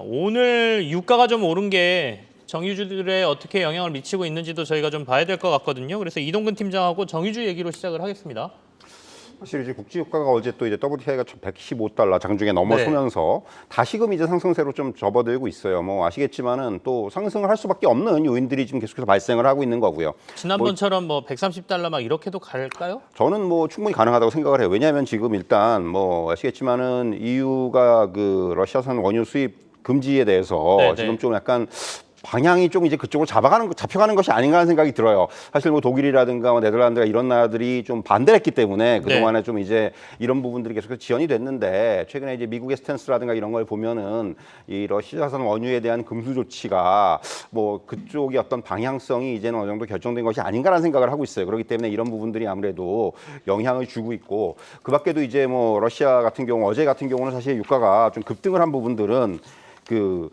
오늘 유가가 좀 오른 게 정유주들에 어떻게 영향을 미치고 있는지도 저희가 좀 봐야 될 것 같거든요. 그래서 이동근 팀장하고 정유주 얘기로 시작을 하겠습니다. 사실 이제 국제 유가가 어제 또 이제 WTI가 115달러 장중에 넘어서면서 다시금 이제 상승세로 좀 접어들고 있어요. 뭐 아시겠지만은 또 상승을 할 수밖에 없는 요인들이 지금 계속해서 발생을 하고 있는 거고요. 지난번처럼 뭐 130달러 막 이렇게도 갈까요? 저는 뭐 충분히 가능하다고 생각을 해요. 왜냐하면 지금 일단 뭐 아시겠지만은 EU가 그 러시아산 원유 수입 금지에 대해서 네네. 지금 좀 약간 방향이 좀 이제 그쪽으로 잡혀가는 것이 아닌가 하는 생각이 들어요. 사실 뭐 독일이라든가 뭐 네덜란드가 이런 나라들이 좀 반대를 했기 때문에 그동안에 좀 이제 이런 부분들이 계속해서 지연이 됐는데 최근에 이제 미국의 스탠스라든가 이런 걸 보면은 이 러시아산 원유에 대한 금수 조치가 뭐 그쪽의 어떤 방향성이 이제는 어느 정도 결정된 것이 아닌가라는 생각을 하고 있어요. 그렇기 때문에 이런 부분들이 아무래도 영향을 주고 있고 그 밖에도 이제 뭐 러시아 같은 경우 어제 같은 경우는 사실 유가가 좀 급등을 한 부분들은 그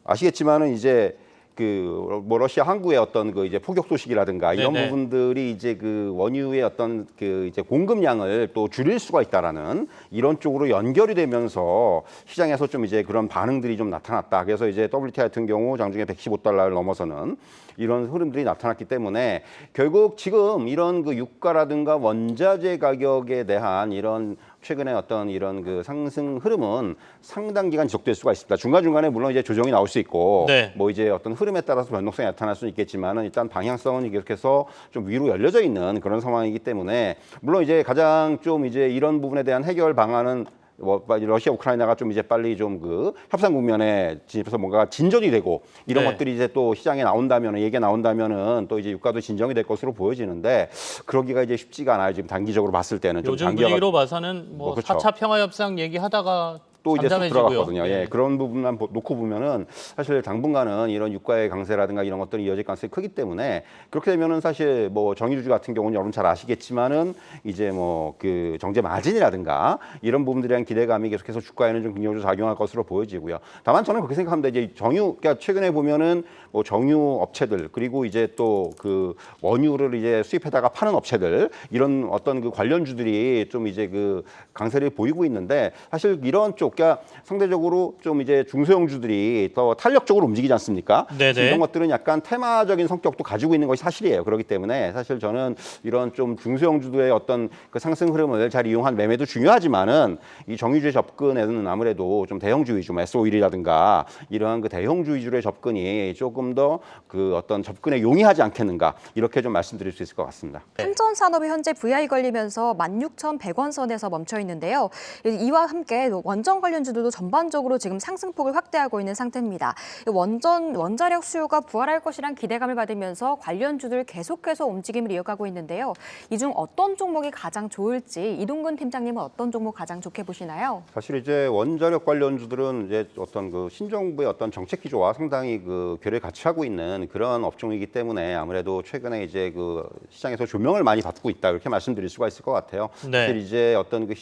아시겠지만은 이제 그 뭐 러시아 항구의 어떤 그 이제 포격 소식이라든가 이런 네네. 부분들이 이제 그 원유의 어떤 그 이제 공급량을 또 줄일 수가 있다라는 이런 쪽으로 연결이 되면서 시장에서 좀 이제 그런 반응들이 좀 나타났다. 그래서 이제 WTI 같은 경우 장중에 115달러를 넘어서는 이런 흐름들이 나타났기 때문에 결국 지금 이런 그 유가라든가 원자재 가격에 대한 이런 최근에 어떤 이런 그 상승 흐름은 상당 기간 지속될 수가 있습니다. 중간중간에 물론 이제 조정이 나올 수 있고 네. 뭐 이제 어떤 흐름에 따라서 변동성이 나타날 수는 있겠지만은 일단 방향성은 계속해서 좀 위로 열려져 있는 그런 상황이기 때문에 물론 이제 가장 좀 이제 이런 부분에 대한 해결 방안은 뭐 러시아 우크라이나가 좀 이제 빨리 좀 그 협상 국면에 진입해서 뭔가 진전이 되고 이런 네. 것들이 이제 또 시장에 나온다면은 얘기가 나온다면은 또 이제 유가도 진정이 될 것으로 보여지는데 그러기가 이제 쉽지가 않아요. 지금 단기적으로 봤을 때는 좀 요즘 장기화가 분위기로 봐서는 뭐 그렇죠. 4차 평화협상 얘기하다가 또 이제 쑥 잠잠해지고요. 들어갔거든요. 네. 예, 그런 부분만 놓고 보면은 사실 당분간은 이런 유가의 강세라든가 이런 것들이 이어질 가능성이 크기 때문에 그렇게 되면은 사실 뭐 정유주 같은 경우는 여러분 잘 아시겠지만은 이제 뭐 그 정제 마진이라든가 이런 부분들에 대한 기대감이 계속해서 주가에는 좀 긍정적으로 작용할 것으로 보여지고요. 다만 저는 그렇게 생각합니다. 이제 그러니까 최근에 보면은 뭐 정유 업체들 그리고 이제 또 그 원유를 이제 수입해다가 파는 업체들 이런 어떤 그 관련주들이 좀 이제 그 강세를 보이고 있는데 사실 이런 쪽 그러니까 상대적으로 좀 이제 중소형주들이 더 탄력적으로 움직이지 않습니까? 그래서 네네. 이런 것들은 약간 테마적인 성격도 가지고 있는 것이 사실이에요. 그렇기 때문에 사실 저는 이런 좀 중소형주들의 어떤 그 상승 흐름을 잘 이용한 매매도 중요하지만은 이 정유주의 접근에는 아무래도 좀 대형주 위주, S-오일이라든가 이러한 그 대형주 위주의 접근이 조금 더 그 어떤 접근에 용이하지 않겠는가 이렇게 좀 말씀드릴 수 있을 것 같습니다. 한전 산업이 현재 VI 걸리면서 16,100원 선에서 멈춰 있는데요. 이와 함께 원전 관련주들도 전반적으로 지금 상승폭을 확대하고 있는 상태입니다. 원자력 수요가 부활할 것이란 기대감을 받으면서 관련주들 계속해서 움직임을 이어가고 있는데요. 이 중 어떤 종목이 가장 좋을지 이동근 팀장님은 어떤 종목 가장 좋게 보시나요? 사실 이제 원자력 관련주들은 이제 어떤 그 신정부의 어떤 정책 기조와 상당히 그 괴를 같이 하고 있는 그런 업종이기 때문에 아무래도 최근에 이제 그 시장에서 조명을 많이 받고 있다 이렇게 말씀드릴 수가 있을 것 같아요. 네. 사실 이제 어떤 그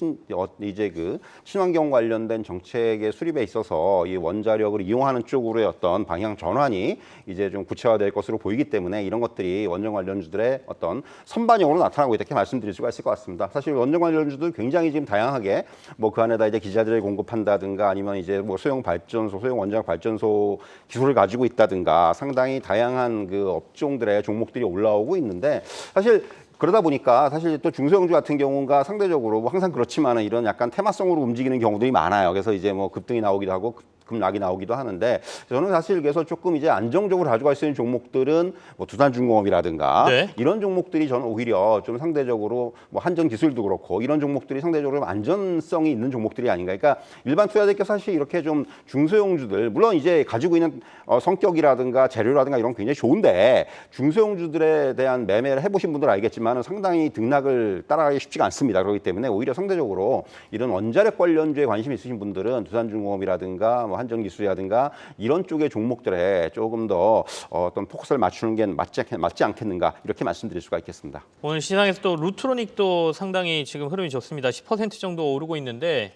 이제 그 친환경 관련된 정책의 수립에 있어서 이 원자력을 이용하는 쪽으로의 어떤 방향 전환이 이제 좀 구체화될 것으로 보이기 때문에 이런 것들이 원전 관련주들의 어떤 선반영으로 나타나고 있다 이렇게 말씀드릴 수가 있을 것 같습니다. 사실 원전 관련주들 굉장히 지금 다양하게 뭐 그 안에다 이제 기자재를 공급한다든가 아니면 이제 뭐 소형 발전소, 소형 원자력 발전소 기술을 가지고 있다든가 상당히 다양한 그 업종들의 종목들이 올라오고 있는데 사실 그러다 보니까 사실 또 중소형주 같은 경우가 상대적으로 뭐 항상 그렇지만은 이런 약간 테마성으로 움직이는 경우들이 많아요. 그래서 이제 뭐 급등이 나오기도 하고 급락이 나오기도 하는데 저는 사실 그래서 조금 이제 안정적으로 가져갈 수 있는 종목들은 뭐 두산중공업이라든가 네. 이런 종목들이 저는 오히려 좀 상대적으로 뭐 한전기술도 그렇고 이런 종목들이 상대적으로 좀 안전성이 있는 종목들이 아닌가. 그러니까 일반 투자자들께 사실 이렇게 좀 중소형주들 물론 이제 가지고 있는 성격이라든가 재료라든가 이런 건 굉장히 좋은데 중소형주들에 대한 매매를 해보신 분들은 알겠지만 상당히 등락을 따라가기 쉽지가 않습니다. 그렇기 때문에 오히려 상대적으로 이런 원자력 관련주에 관심이 있으신 분들은 두산중공업이라든가 뭐 한전기술이라든가 이런 쪽의 종목들에 조금 더 어떤 포커스를 맞추는 게 맞지 않겠는가 이렇게 말씀드릴 수가 있겠습니다. 오늘 시장에서 또 루트로닉도 상당히 지금 흐름이 좋습니다. 10% 정도 오르고 있는데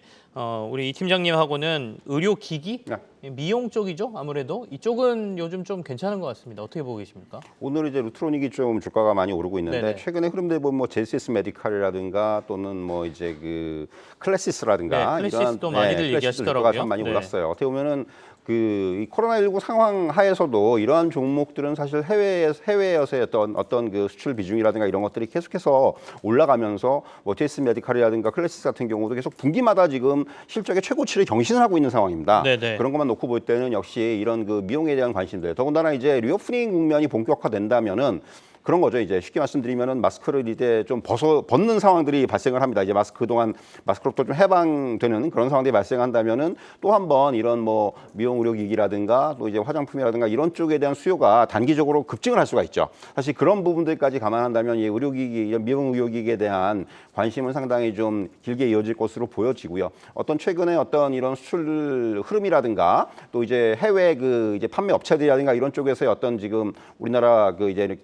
우리 이 팀장님하고는 의료기기, 네. 미용 쪽이죠. 아무래도 이쪽은 요즘 좀 괜찮은 것 같습니다. 어떻게 보고 계십니까? 오늘 이제 루트로닉이 좀 주가가 많이 오르고 있는데 네네. 최근에 흐름들 보면 뭐 제시스 메디칼이라든가 또는 뭐 이제 그 클래시스라든가 네, 클래시스도 이런 많이들 클래시스 주가가 얘기하시더라고요. 참 많이 네. 올랐어요. 어떻게 보면은 이 코로나19 상황 하에서도 이러한 종목들은 사실 해외에서의 어떤 그 수출 비중이라든가 이런 것들이 계속해서 올라가면서 뭐 제이슨 메디칼이라든가 클래시스 같은 경우도 계속 분기마다 지금 실적의 최고치를 경신을 하고 있는 상황입니다. 네네. 그런 것만 놓고 볼 때는 역시 이런 그 미용에 대한 관심들, 더군다나 이제 리오프닝 국면이 본격화된다면은 그런 거죠. 이제 쉽게 말씀드리면은 마스크를 이제 좀 벗는 상황들이 발생을 합니다. 이제 그동안 마스크로부터 좀 해방되는 그런 상황들이 발생한다면은 또 한 번 이런 뭐 미용 의료기기라든가 또 이제 화장품이라든가 이런 쪽에 대한 수요가 단기적으로 급증을 할 수가 있죠. 사실 그런 부분들까지 감안한다면 이 의료기기, 이런 미용 의료기기에 대한 관심은 상당히 좀 길게 이어질 것으로 보여지고요. 어떤 최근에 어떤 이런 수출 흐름이라든가 또 이제 해외 그 이제 판매 업체들이라든가 이런 쪽에서의 어떤 지금 우리나라 그 이제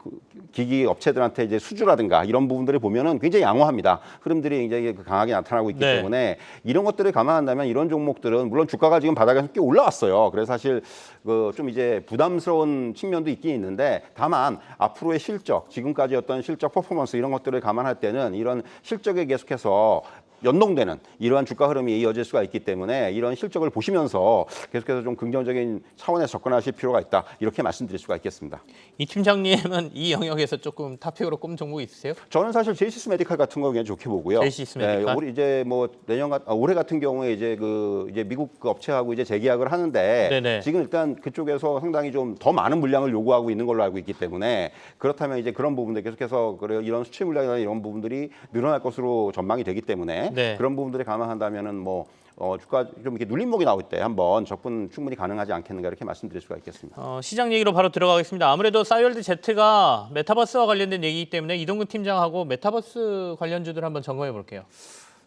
기기 업체들한테 이제 수주라든가 이런 부분들을 보면은 굉장히 양호합니다. 흐름들이 굉장히 강하게 나타나고 있기 네. 때문에 이런 것들을 감안한다면 이런 종목들은 물론 주가가 지금 바닥에서 꽤 올라왔어요. 그래서 사실 그 좀 이제 부담스러운 측면도 있긴 있는데 다만 앞으로의 실적, 지금까지 어떤 실적 퍼포먼스 이런 것들을 감안할 때는 이런 실적에 계속해서 연동되는 이러한 주가 흐름이 이어질 수가 있기 때문에 이런 실적을 보시면서 계속해서 좀 긍정적인 차원에서 접근하실 필요가 있다. 이렇게 말씀드릴 수가 있겠습니다. 이 팀장님은 이 영역에서 조금 탑픽으로 꼽은 종목 있으세요? 저는 사실 제이시스 메디칼 같은 거 그냥 좋게 보고요. 제이시스 메디칼? 우리 이제 뭐 올해 같은 경우에 이제 이제 미국 그 업체하고 이제 재계약을 하는데 네네. 지금 일단 그쪽에서 상당히 좀 더 많은 물량을 요구하고 있는 걸로 알고 있기 때문에 그렇다면 이제 그런 부분들 계속해서 이런 수출 물량이나 이런 부분들이 늘어날 것으로 전망이 되기 때문에 네. 그런 부분들을 감안한다면은 뭐 주가 좀 이렇게 눌림목이 나올 때 한번 접근 충분히 가능하지 않겠는가 이렇게 말씀드릴 수가 있겠습니다. 시장 얘기로 바로 들어가겠습니다. 아무래도 싸이월드 Z가 메타버스와 관련된 얘기이기 때문에 이동근 팀장하고 메타버스 관련주들 한번 점검해 볼게요.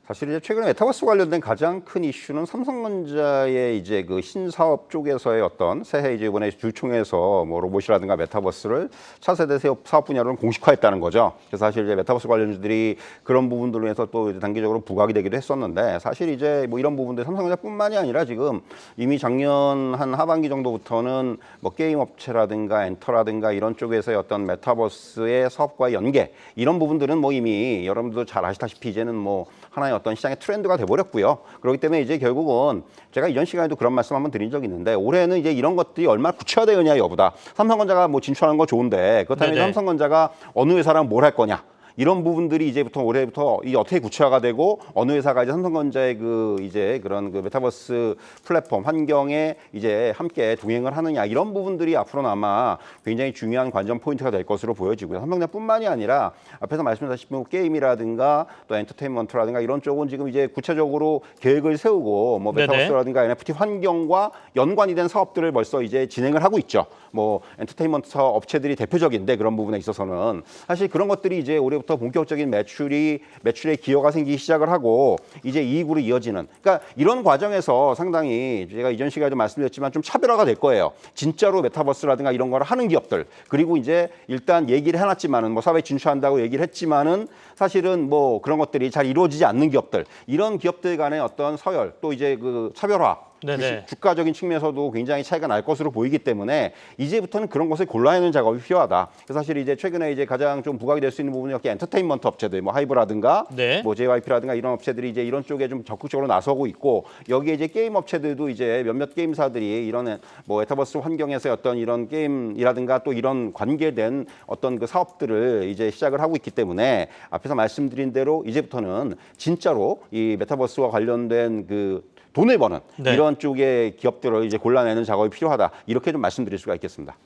사실 이제 최근에 메타버스 관련된 가장 큰 이슈는 삼성전자의 이제 그 신사업 쪽에서의 어떤 새해 이제 이번에 주총에서 뭐 로봇이라든가 메타버스를 차세대 사업 분야로는 공식화했다는 거죠. 그래서 사실 이제 메타버스 관련주들이 그런 부분들로 해서 또 이제 단기적으로 부각이 되기도 했었는데 사실 이제 뭐 이런 부분들 삼성전자뿐만이 아니라 지금 이미 작년 한 하반기 정도부터는 뭐 게임 업체라든가 엔터라든가 이런 쪽에서의 어떤 메타버스의 사업과의 연계 이런 부분들은 뭐 이미 여러분들도 잘 아시다시피 이제는 뭐 하나의 어떤 시장의 트렌드가 돼버렸고요. 그렇기 때문에 이제 결국은 제가 이전 시간에도 그런 말씀 한번 드린 적이 있는데 올해는 이제 이런 것들이 얼마나 구체화되느냐 여부다. 삼성전자가 뭐 진출하는 거 좋은데 그렇다면 네네. 삼성전자가 어느 회사랑 뭘 할 거냐. 이런 부분들이 이제부터 올해부터 이 어떻게 구체화가 되고 어느 회사가 이제 삼성전자의 그 이제 그런 그 메타버스 플랫폼 환경에 이제 함께 동행을 하느냐 이런 부분들이 앞으로는 아마 굉장히 중요한 관전 포인트가 될 것으로 보여지고요. 삼성전자뿐만이 아니라 앞에서 말씀드렸다시피 게임이라든가 또 엔터테인먼트라든가 이런 쪽은 지금 이제 구체적으로 계획을 세우고 뭐 네네. 메타버스라든가 NFT 환경과 연관이 된 사업들을 벌써 이제 진행을 하고 있죠. 뭐 엔터테인먼트 업체들이 대표적인데 그런 부분에 있어서는 사실 그런 것들이 이제 올해부터 본격적인 매출의 기여가 생기기 시작을 하고 이제 이익으로 이어지는 그러니까 이런 과정에서 상당히 제가 이전 시간에도 말씀드렸지만 좀 차별화가 될 거예요. 진짜로 메타버스라든가 이런 걸 하는 기업들 그리고 이제 일단 얘기를 해놨지만은 뭐 사회에 진출한다고 얘기를 했지만은 사실은 뭐 그런 것들이 잘 이루어지지 않는 기업들 이런 기업들 간의 어떤 서열 또 이제 그 차별화 네네. 주가적인 측면에서도 굉장히 차이가 날 것으로 보이기 때문에 이제부터는 그런 것을 골라내는 작업이 필요하다. 그래서 사실 이제 최근에 이제 가장 좀 부각이 될 수 있는 부분이 여기 엔터테인먼트 업체들, 뭐 하이브라든가, 네. 뭐 JYP라든가 이런 업체들이 이제 이런 쪽에 좀 적극적으로 나서고 있고 여기에 이제 게임 업체들도 이제 몇몇 게임사들이 이런 뭐 메타버스 환경에서의 어떤 이런 게임이라든가 또 이런 관계된 어떤 그 사업들을 이제 시작을 하고 있기 때문에 앞에서 말씀드린 대로 이제부터는 진짜로 이 메타버스와 관련된 그 돈을 버는 네. 이런 쪽의 기업들을 이제 골라내는 작업이 필요하다. 이렇게 좀 말씀드릴 수가 있겠습니다.